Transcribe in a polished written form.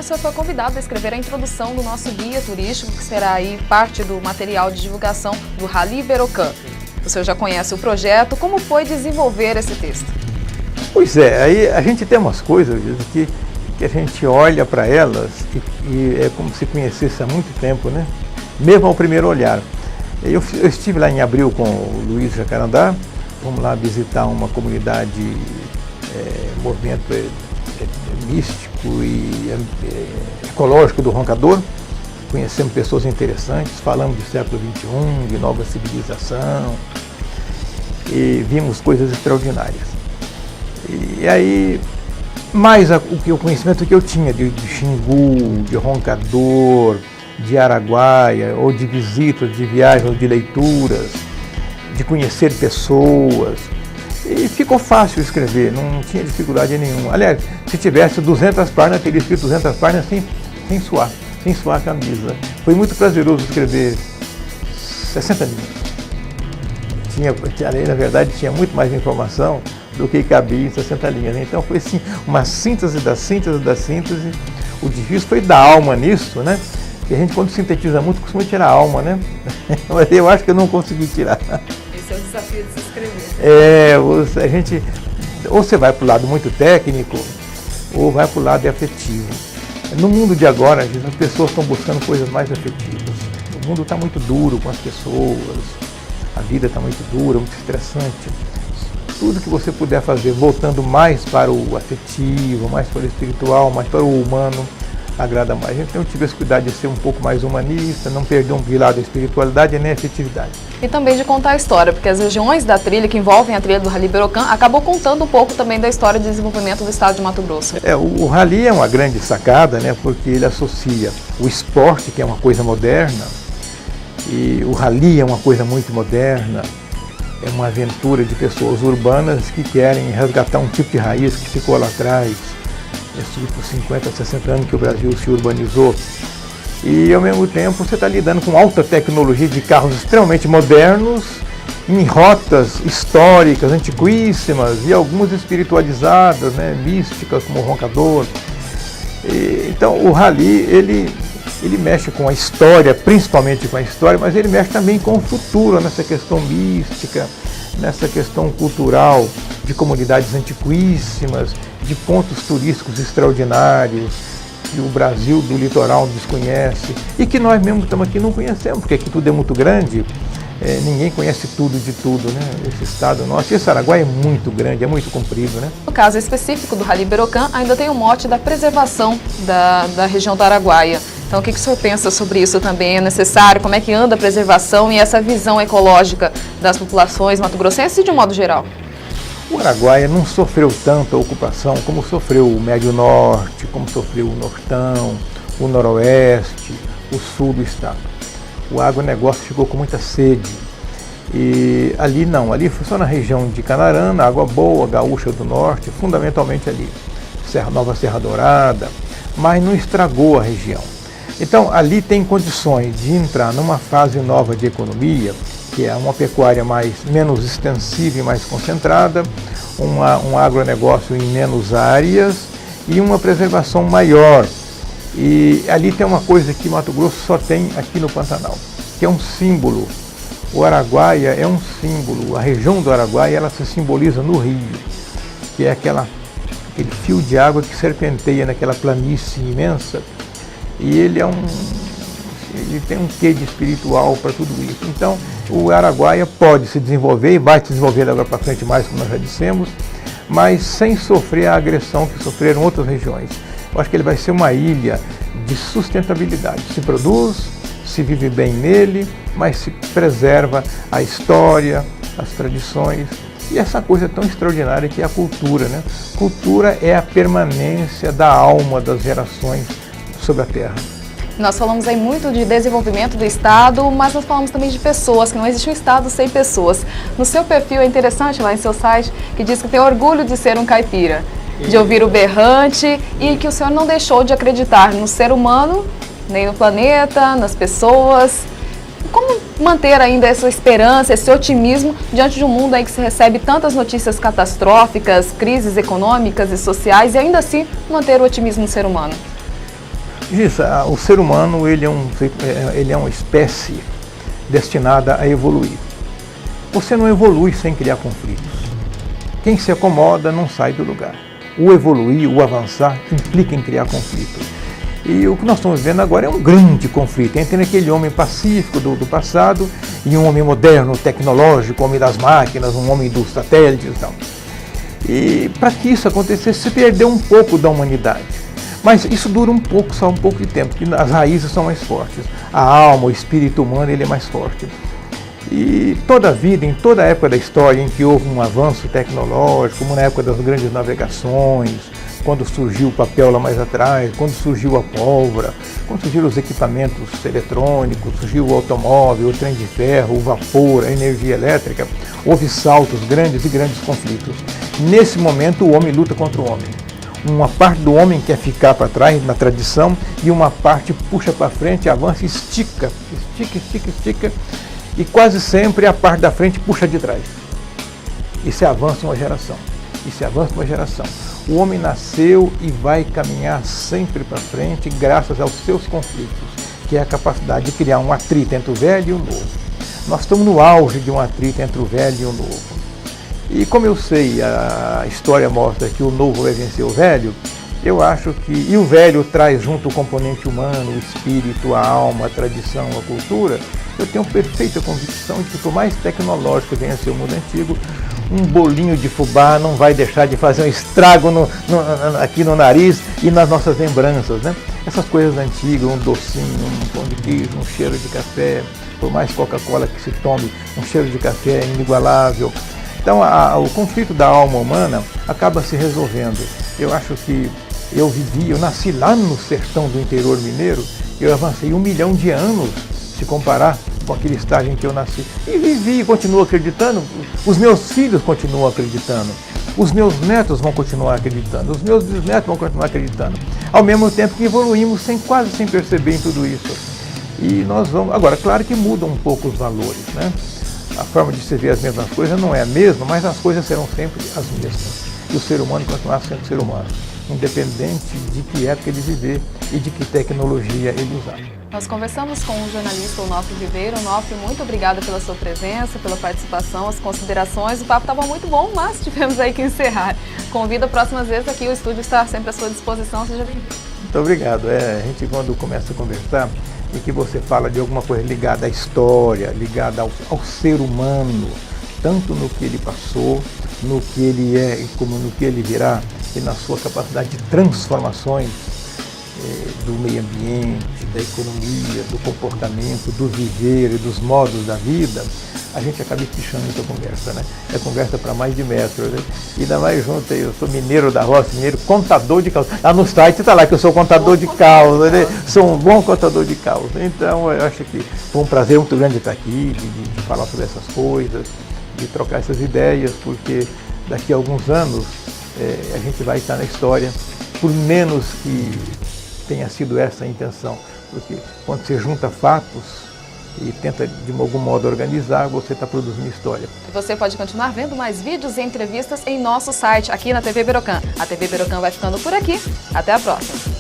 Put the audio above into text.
o senhor foi convidado a escrever a introdução do nosso guia turístico, que será aí parte do material de divulgação do Rally Iberocam. O senhor já conhece o projeto, como foi desenvolver esse texto? Pois é, aí a gente tem umas coisas que a gente olha para elas e é como se conhecesse há muito tempo, né? Mesmo ao primeiro olhar. Eu estive lá em abril com o Luiz Jacarandá, vamos lá visitar uma comunidade, movimento místico e ecológico do Roncador. Conhecemos pessoas interessantes, falamos do século XXI, de nova civilização, e vimos coisas extraordinárias. E aí, mais o conhecimento que eu tinha de Xingu, de Roncador, de Araguaia, ou de visitas, de viagens, de leituras, de conhecer pessoas. E ficou fácil escrever, não tinha dificuldade nenhuma. Aliás, se tivesse 200 páginas, teria escrito 200 páginas sem suar a camisa. Foi muito prazeroso escrever 60 linhas. Na verdade, tinha muito mais informação do que cabia em 60 linhas. Então foi assim, uma síntese da síntese da síntese. O difícil foi dar alma nisso, né? Porque a gente, quando sintetiza muito, costuma tirar a alma, né? Mas eu acho que eu não consegui tirar. Esse é o desafio de se escrever. A gente, ou você vai para o lado muito técnico, ou vai para o lado afetivo. No mundo de agora, as pessoas estão buscando coisas mais afetivas. O mundo está muito duro com as pessoas, a vida está muito dura, muito estressante. Tudo que você puder fazer, voltando mais para o afetivo, mais para o espiritual, mais para o humano, agrada mais. Então eu tive esse cuidado de ser um pouco mais humanista, não perder de lado a espiritualidade e nem a afetividade. E também de contar a história, porque as regiões da trilha que envolvem a trilha do Rally Iberocam acabou contando um pouco também da história de desenvolvimento do estado de Mato Grosso. O rally é uma grande sacada, né, porque ele associa o esporte, que é uma coisa moderna, e o rally é uma coisa muito moderna, é uma aventura de pessoas urbanas que querem resgatar um tipo de raiz que ficou lá atrás, por 50, 60 anos que o Brasil se urbanizou. E ao mesmo tempo você está lidando com alta tecnologia de carros extremamente modernos, em rotas históricas, antiquíssimas e algumas espiritualizadas, né, místicas, como o Roncador. Então o rally, ele mexe com a história, principalmente com a história, mas ele mexe também com o futuro, nessa questão mística, nessa questão cultural, de comunidades antiquíssimas, de pontos turísticos extraordinários, que o Brasil do litoral desconhece e que nós mesmos estamos aqui não conhecemos, porque aqui tudo é muito grande, ninguém conhece tudo de tudo, né? Esse estado nosso, esse Araguaia é muito grande, é muito comprido, né? No caso específico do Rally Iberocam, ainda tem o mote da preservação da região do Araguaia. Então o que o senhor pensa sobre isso também? É necessário? Como é que anda a preservação e essa visão ecológica das populações mato-grossenses e de um modo geral? O Araguaia não sofreu tanta ocupação como sofreu o Médio Norte, como sofreu o Nortão, o Noroeste, o Sul do estado. O agronegócio ficou com muita sede. E ali não, ali foi só na região de Canarana, Água Boa, Gaúcha do Norte, fundamentalmente ali, Nova Serra Dourada, mas não estragou a região. Então ali tem condições de entrar numa fase nova de economia, que é uma pecuária menos extensiva e mais concentrada, um agronegócio em menos áreas e uma preservação maior. E ali tem uma coisa que Mato Grosso só tem aqui no Pantanal, que é um símbolo. O Araguaia é um símbolo, a região do Araguaia ela se simboliza no rio, que é aquele fio de água que serpenteia naquela planície imensa, e ele tem um quê de espiritual para tudo isso. Então, o Araguaia pode se desenvolver e vai se desenvolver agora para frente mais, como nós já dissemos, mas sem sofrer a agressão que sofreram outras regiões. Eu acho que ele vai ser uma ilha de sustentabilidade. Se produz, se vive bem nele, mas se preserva a história, as tradições e essa coisa tão extraordinária que é a cultura, né? Cultura é a permanência da alma das gerações sobre a terra. Nós falamos aí muito de desenvolvimento do estado, mas nós falamos também de pessoas, que não existe um estado sem pessoas. No seu perfil é interessante lá em seu site, que diz que tem orgulho de ser um caipira, de ouvir o berrante e que o senhor não deixou de acreditar no ser humano, nem no planeta, nas pessoas. Como manter ainda essa esperança, esse otimismo diante de um mundo aí que se recebe tantas notícias catastróficas, crises econômicas e sociais e ainda assim manter o otimismo no ser humano? O ser humano ele é uma espécie destinada a evoluir. Você não evolui sem criar conflitos. Quem se acomoda não sai do lugar. O evoluir, o avançar, implica em criar conflito. E o que nós estamos vivendo agora é um grande conflito entre aquele homem pacífico do passado e um homem moderno, tecnológico, homem das máquinas, um homem dos satélites e tal. E para que isso acontecesse, se perdeu um pouco da humanidade. Mas isso dura um pouco, só um pouco de tempo, porque as raízes são mais fortes. A alma, o espírito humano, ele é mais forte. E toda a vida, em toda a época da história em que houve um avanço tecnológico, como na época das grandes navegações, quando surgiu o papel lá mais atrás, quando surgiu a pólvora, quando surgiram os equipamentos eletrônicos, surgiu o automóvel, o trem de ferro, o vapor, a energia elétrica, houve saltos grandes e grandes conflitos. Nesse momento o homem luta contra o homem. Uma parte do homem quer ficar para trás na tradição e uma parte puxa para frente, avança, estica, e quase sempre a parte da frente puxa de trás. Isso é avanço de uma geração. Isso é avanço de uma geração. O homem nasceu e vai caminhar sempre para frente graças aos seus conflitos, que é a capacidade de criar um atrito entre o velho e o novo. Nós estamos no auge de um atrito entre o velho e o novo. E como eu sei, a história mostra que o novo vai vencer o velho, eu acho que, e o velho traz junto o componente humano, o espírito, a alma, a tradição, a cultura, eu tenho perfeita convicção de que por mais tecnológico venha a ser o mundo antigo, um bolinho de fubá não vai deixar de fazer um estrago aqui no nariz e nas nossas lembranças, né? Essas coisas antigas, um docinho, um pão de queijo, um cheiro de café, por mais Coca-Cola que se tome, um cheiro de café é inigualável. Então o conflito da alma humana acaba se resolvendo. Eu acho que eu nasci lá no sertão do interior mineiro, eu avancei 1 milhão de anos, se comparar com aquele estágio em que eu nasci. E vivi e continuo acreditando, os meus filhos continuam acreditando, os meus netos vão continuar acreditando, os meus bisnetos vão continuar acreditando, ao mesmo tempo que evoluímos quase sem perceber em tudo isso. E nós vamos, agora, claro que mudam um pouco os valores, né? A forma de se ver as mesmas coisas não é a mesma, mas as coisas serão sempre as mesmas. E o ser humano continuará sendo ser humano, independente de que época ele viver e de que tecnologia ele usar. Nós conversamos com o jornalista Onofre Viveiro. Onofre, muito obrigada pela sua presença, pela participação, as considerações. O papo estava muito bom, mas tivemos aí que encerrar. Convido próximas vezes aqui, o estúdio está sempre à sua disposição. Seja bem-vindo. Muito obrigado. A gente, quando começa a conversar e que você fala de alguma coisa ligada à história, ligada ao ser humano, tanto no que ele passou, no que ele é, como no que ele virá, e na sua capacidade de transformações do meio ambiente, da economia, do comportamento, do viver e dos modos da vida, a gente acaba espichando essa conversa, né? É conversa para mais de metros, né? E ainda mais junto aí, eu sou mineiro da roça, mineiro contador de causa. Lá no site está lá que eu sou contador de causa, né? Sou um bom contador de causa. Então eu acho que foi um prazer muito grande estar aqui, de falar sobre essas coisas, de trocar essas ideias, porque daqui a alguns anos a gente vai estar na história, por menos que tenha sido essa a intenção, porque quando você junta fatos e tenta de algum modo organizar, você está produzindo história. E você pode continuar vendo mais vídeos e entrevistas em nosso site, aqui na TV Berocan. A TV Berocan vai ficando por aqui. Até a próxima!